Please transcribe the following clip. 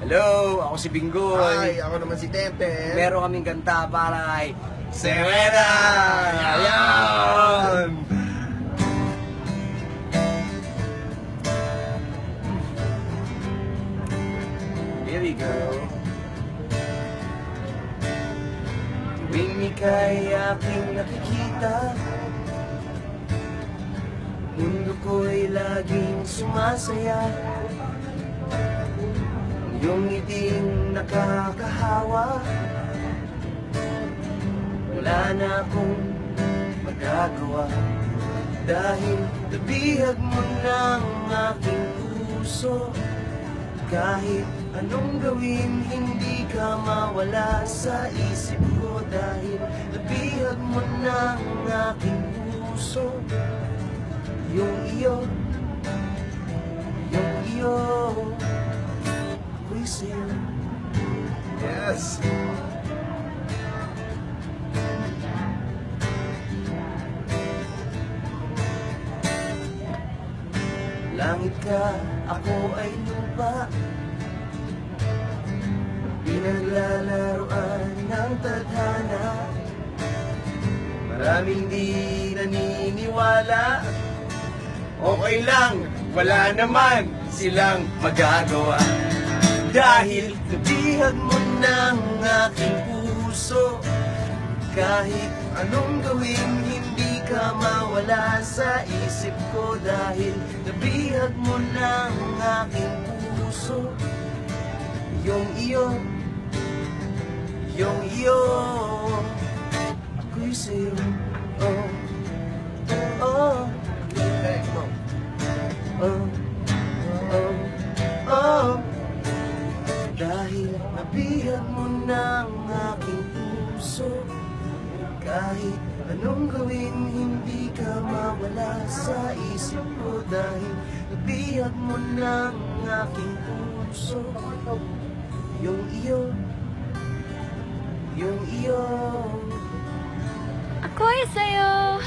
Hello, ako si Bingoy. Hi, ako naman si Tempe. Meron kaming kanta para kay Serena! Ayan! Here we go. Tuwing ika'y aking nakikita, mundo ko'y laging sumasaya. Yung ngiting nakakahawa, wala na akong magagawa. Dahil nabihag mo ng aking puso. Kahit anong gawin, hindi ka mawala sa isip ko. Dahil nabihag mo ng aking puso. Yung iyo, yung iyo, ako'y sa'yo. Yes. Langit ka, ako ay lupa, pinaglalaroan ng tadhana. Maraming di naniniwala. Okay lang, wala naman silang magagawa. Dahil nabihag mo ng aking puso. Kahit anong gawin, hindi ka mawala sa isip ko. Dahil nabihag mo ng aking puso. Yung iyo, ako'y sa'yo. Oh, oh, Hey, come on. oh, oh, oh. Dahil nabihag mo ng aking puso. Kahit anong gawin, hindi ka mawala sa isip ko. Dahil nabihag mo ng aking puso. Yung iyo, Ako'y sa'yo.